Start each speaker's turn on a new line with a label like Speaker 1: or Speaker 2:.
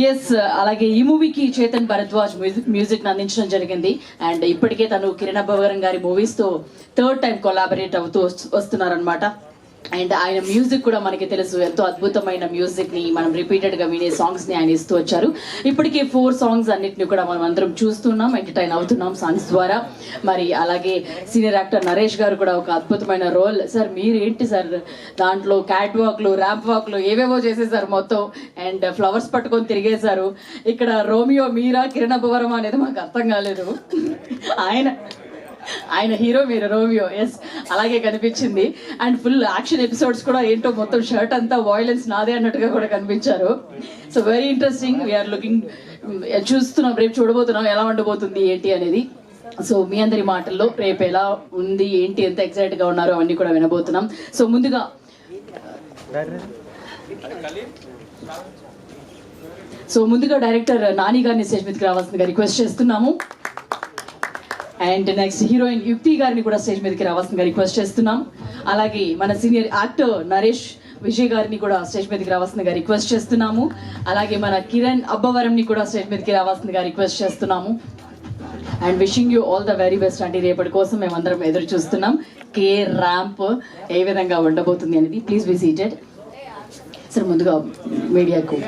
Speaker 1: Yes, అలాగే ఈ మూవీకి చేతన్ భరద్వాజ్ మ్యూజిక్ అందించడం జరిగింది. అండ్ ఇప్పటికే తను కిరణ్ అబ్బవరం గారి మూవీస్ తో థర్డ్ టైం కొలాబరేట్ అవుతూ వస్తున్నారనమాట. అండ్ ఆయన మ్యూజిక్ కూడా మనకి తెలుసు, ఎంతో అద్భుతమైన మ్యూజిక్ ని మనం రిపీటెడ్ గా వినే సాంగ్స్ ని ఆయన ఇస్తూ వచ్చారు. ఇప్పటికే 4 సాంగ్స్ అన్నిటిని కూడా మనం అందరం చూస్తున్నాం, ఎంటర్టైన్ అవుతున్నాం సాంగ్స్ ద్వారా. మరి అలాగే సీనియర్ యాక్టర్ నరేష్ గారు కూడా ఒక అద్భుతమైన రోల్. సార్ మీరు ఏంటి సార్ దాంట్లో క్యాట్ వాక్లు, ర్యాంప్ వాక్లు ఏవేవో చేసేసారు మొత్తం, అండ్ ఫ్లవర్స్ పట్టుకొని తిరిగేశారు. ఇక్కడ రోమియో మీరా కిరణ్ అబ్బవరం అనేది మాకు అర్థం కాలేదు. ఆయన హీరో, మీరు రోమియో. ఎస్, అలాగే కనిపించింది. అండ్ ఫుల్ యాక్షన్ ఎపిసోడ్స్ కూడా ఏంటో మొత్తం షర్ట్ అంతా వాయిలెన్స్ నాదే అన్నట్టుగా కూడా కనిపించారు. So very interesting. We are looking, చూస్తున్నాం, రేపు చూడబోతున్నాం ఎలా ఉండబోతుంది ఏంటి అనేది. సో మీ అందరి మాటల్లో రేపు ఎలా ఉంది ఏంటి, ఎంత ఎక్సైట్ గా ఉన్నారో అవన్నీ కూడా వినబోతున్నాం. సో ముందుగా డైరెక్టర్ నాని గారిని స్టేజ్ మీదకి రావాల్సిందిగా రిక్వెస్ట్ చేస్తున్నాము. అండ్ నెక్స్ట్ హీరోయిన్ యుక్తి గారిని కూడా స్టేజ్ మీదకి రావాల్సిందిగా రిక్వెస్ట్ చేస్తున్నాం. అలాగే మన సీనియర్ యాక్టర్ నరేష్ విజయ్ గారిని కూడా స్టేజ్ మీదకి రావాల్సిందిగా రిక్వెస్ట్ చేస్తున్నాము. అలాగే మన కిరణ్ అబ్బవరంని కూడా స్టేజ్ మీదకి రావాల్సిందిగా రిక్వెస్ట్ చేస్తున్నాము. And wishing you all the very best అండి. రేపటి కోసం మేమందరం ఎదురు చూస్తున్నాం. కే ర్యాంప్ ఏ విధంగా ఉండబోతుంది అనేది. Please be seated. సార్ ముందుగా మీడియాకు